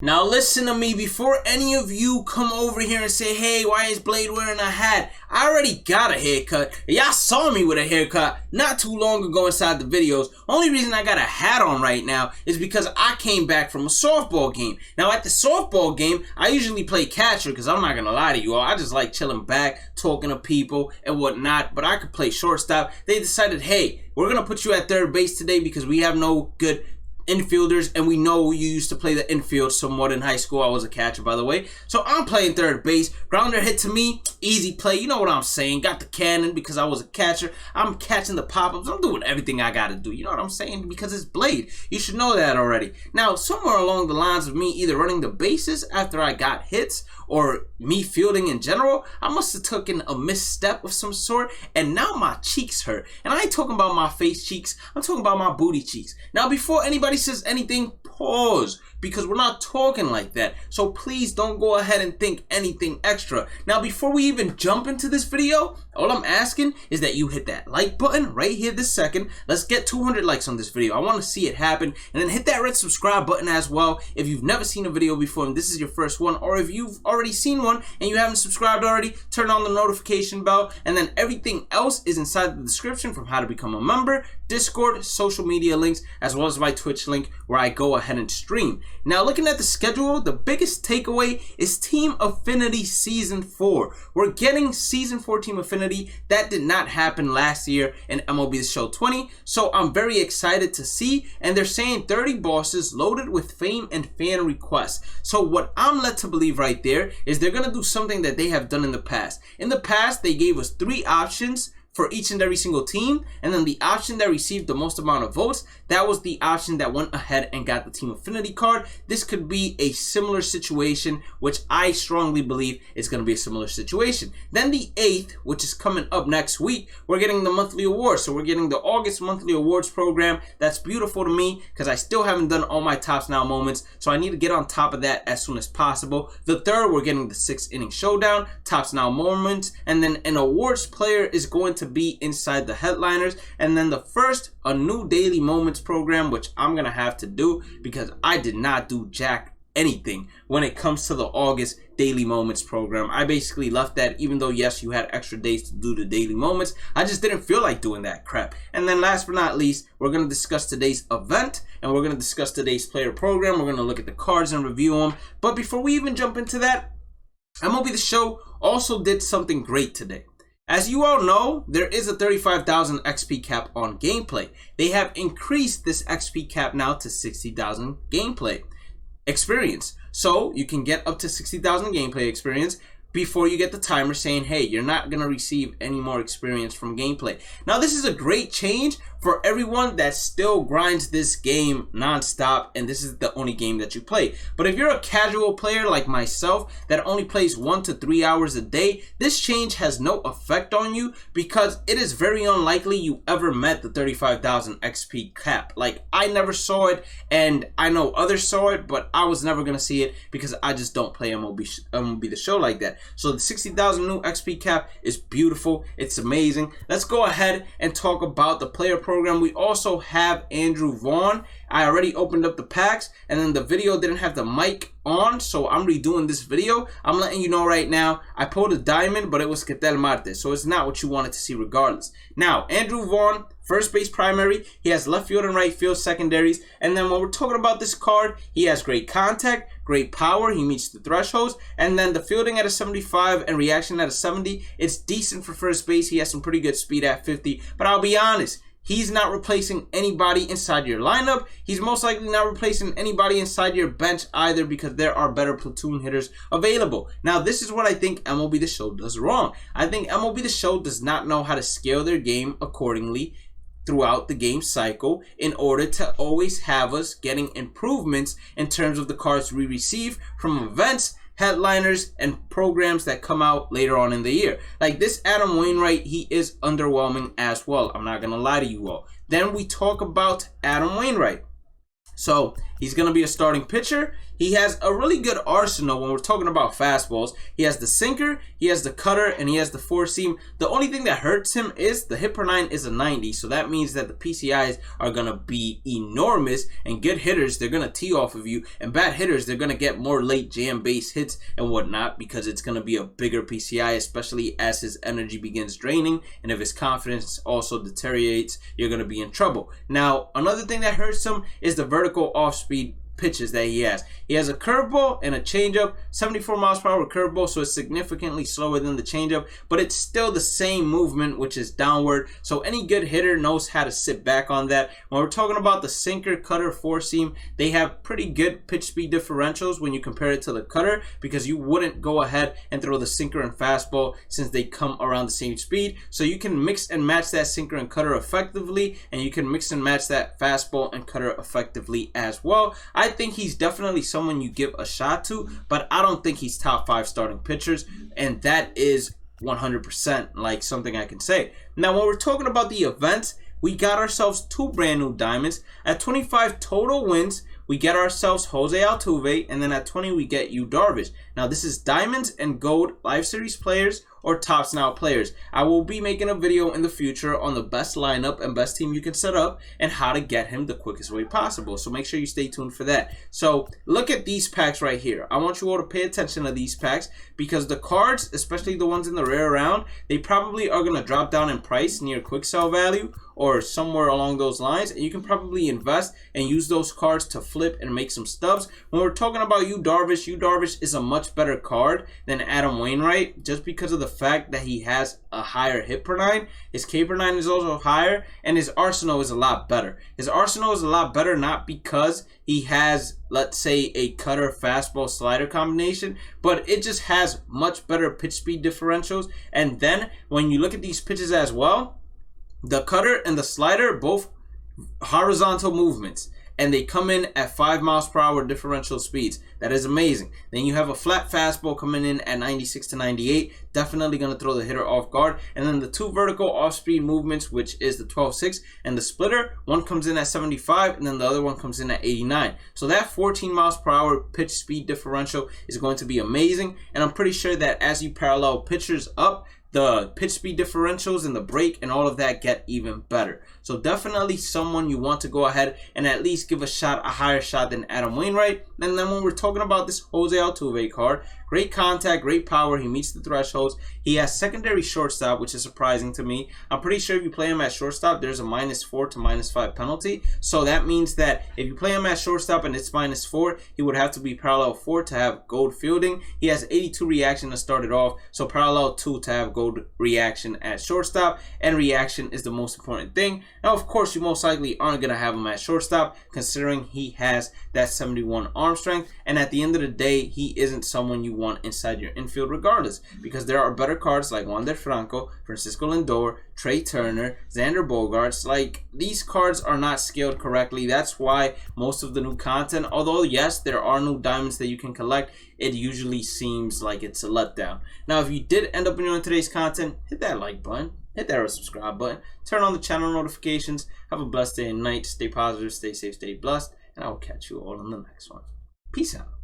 Now listen to me, before any of you come over here and say, hey, why is Blade wearing a hat? I already got a haircut. Y'all saw me with a haircut not too long ago inside the videos. Only reason I got a hat on right now is because I came back from a softball game. Now at the softball game, I usually play catcher because I'm not going to lie to you all. I just like chilling back, talking to people and whatnot, but I could play shortstop. They decided, hey, we're going to put you at third base today because we have no good infielders, and we know you used to play the infield somewhat in high school. I was a catcher, by the way. So I'm playing third base. Grounder hit to me, easy play. You know what I'm saying? Got the cannon because I was a catcher. I'm catching the pop-ups. I'm doing everything I got to do. You know what I'm saying? Because it's Blade. You should know that already. Now, somewhere along the lines of me either running the bases after I got hits or me fielding in general, I must have taken a misstep of some sort, and now my cheeks hurt. And I ain't talking about my face cheeks. I'm talking about my booty cheeks. Now, before anybody says anything, pause, because we're not talking like that. So please don't go ahead and think anything extra. Now, before we even jump into this video, all I'm asking is that you hit that like button right here this second. Let's get 200 likes on this video. I want to see it happen. And then hit that red subscribe button as well if you've never seen a video before and this is your first one, or if you've already seen one and you haven't subscribed already, turn on the notification bell, and then everything else is inside the description, from how to become a member, Discord, social media links, as well as my Twitch link where I go ahead and stream. Now, looking at the schedule, the biggest takeaway is Team Affinity Season 4. We're getting Season 4 Team Affinity. That did not happen last year in MLB The Show 20, so I'm very excited to see, and they're saying 30 bosses loaded with fame and fan requests. So what I'm led to believe right there is they're going to do something that they have done in the past. In the past, they gave us 3 options for each and every single team, and then the option that received the most amount of votes, that was the option that went ahead and got the Team Affinity card. This could be a similar situation, which I strongly believe is going to be a similar situation. Then the 8th, which is coming up next week, we're getting the monthly awards. So we're getting the August monthly awards program. That's beautiful to me because I still haven't done all my Tops Now moments, so I need to get on top of that as soon as possible. The 3rd, we're getting the 6th inning showdown, Tops Now moments, and then an awards player is going to be inside the headliners. And then the 1st, a new daily moments program, which I'm gonna have to do because I did not do jack anything when it comes to the August daily moments program. I basically left that, even though yes, you had extra days to do the daily moments, I just didn't feel like doing that crap. And then last but not least, we're going to discuss today's event, and we're going to discuss today's player program. We're going to look at the cards and review them. But before we even jump into that, MLB The Show also did something great today. As you all know, there is a 35,000 XP cap on gameplay. They have increased this XP cap now to 60,000 gameplay experience. So you can get up to 60,000 gameplay experience before you get the timer saying, hey, you're not going to receive any more experience from gameplay. Now, this is a great change for everyone that still grinds this game non-stop and this is the only game that you play. But if you're a casual player like myself that only plays 1 to 3 hours a day, this change has no effect on you because it is very unlikely you ever met the 35,000 XP cap. Like, I never saw it, and I know others saw it, but I was never going to see it because I just don't play MLB The Show like that. So the 60,000 new XP cap is beautiful. It's amazing. Let's go ahead and talk about the player program. We also have Andrew Vaughn. I already opened up the packs, and then the video didn't have the mic on, so I'm redoing this video. I'm letting you know right now, I pulled a diamond, but it was Ketel Marte, so it's not what you wanted to see regardless. Now, Andrew Vaughn, first base primary, he has left field and right field secondaries, and then when we're talking about this card, he has great contact, great power, he meets the thresholds, and then the fielding at a 75 and reaction at a 70, it's decent for first base. He has some pretty good speed at 50, but I'll be honest, he's not replacing anybody inside your lineup. He's most likely not replacing anybody inside your bench either because there are better platoon hitters available. Now, this is what I think MLB The Show does wrong. I think MLB The Show does not know how to scale their game accordingly throughout the game cycle in order to always have us getting improvements in terms of the cards we receive from events, headliners, and programs that come out later on in the year. Like this Adam Wainwright, he is underwhelming as well. I'm not gonna lie to you all. Then we talk about Adam Wainwright. So He's going to be a starting pitcher. He has a really good arsenal when we're talking about fastballs. He has the sinker, he has the cutter, and he has the four seam. The only thing that hurts him is the hit per 9 is a 90, so that means that the PCIs are going to be enormous, and good hitters, they're going to tee off of you, and bad hitters, they're going to get more late jam base hits and whatnot because it's going to be a bigger PCI, especially as his energy begins draining, and if his confidence also deteriorates, you're going to be in trouble. Now, another thing that hurts him is the vertical off-speed pitches that he has. He has a curveball and a changeup, 74 miles per hour curveball, so it's significantly slower than the changeup, but it's still the same movement, which is downward. So any good hitter knows how to sit back on that. When we're talking about the sinker, cutter, four seam, they have pretty good pitch speed differentials when you compare it to the cutter, because you wouldn't go ahead and throw the sinker and fastball since they come around the same speed. So you can mix and match that sinker and cutter effectively, and you can mix and match that fastball and cutter effectively as well. I think he's definitely someone you give a shot to, but I don't think he's top 5 starting pitchers, and that is 100% like something I can say. Now, when we're talking about the events, we got ourselves 2 brand new diamonds. At 25 total wins, we get ourselves Jose Altuve, and then at 20 we get Yu Darvish. Now, this is diamonds and gold live series players or tops now players. I will be making a video in the future on the best lineup and best team you can set up and how to get him the quickest way possible. So make sure you stay tuned for that. So look at these packs right here. I want you all to pay attention to these packs because the cards, especially the ones in the rare round, they probably are going to drop down in price near quick sell value or somewhere along those lines, and you can probably invest and use those cards to flip and make some stubs. When we're talking about Yu Darvish is a much better card than Adam Wainwright just because of the fact that he has a higher hit per 9. His K per 9 is also higher, and his arsenal is a lot better. His arsenal is a lot better not because he has, let's say, a cutter, fastball, slider combination, but it just has much better pitch speed differentials. And then when you look at these pitches as well, the cutter and the slider, both horizontal movements, and they come in at 5 miles per hour differential speeds. That is amazing. Then you have a flat fastball coming in at 96 to 98, definitely going to throw the hitter off guard. And then the 2 vertical off-speed movements, which is the 12-6 and the splitter, one comes in at 75 and then the other one comes in at 89. So that 14 miles per hour pitch speed differential is going to be amazing, and I'm pretty sure that as you parallel pitchers up, the pitch speed differentials and the break and all of that get even better. So definitely someone you want to go ahead and at least give a shot, a higher shot than Adam Wainwright. And then when we're talking about this Jose Altuve card, great contact, great power, he meets the thresholds. He has secondary shortstop, which is surprising to me. I'm pretty sure if you play him at shortstop, there's a -4 to -5 penalty. So that means that if you play him at shortstop and it's -4, he would have to be parallel 4 to have gold fielding. He has 82 reaction to start it off, so parallel 2 to have gold reaction at shortstop, and reaction is the most important thing. Now, of course, you most likely aren't going to have him at shortstop considering he has that 71 arm strength, and at the end of the day, he isn't someone you want inside your infield regardless, because there are better cards like Wander Franco, Francisco Lindor, Trey Turner, Xander Bogaerts. Like, these cards are not scaled correctly. That's why most of the new content, although yes, there are new diamonds that you can collect, it usually seems like it's a letdown. Now, if you did end up enjoying today's content, hit that like button, hit that subscribe button, turn on the channel notifications. Have a blessed day and night. Stay positive, stay safe, stay blessed, and I will catch you all in the next one. Peace out.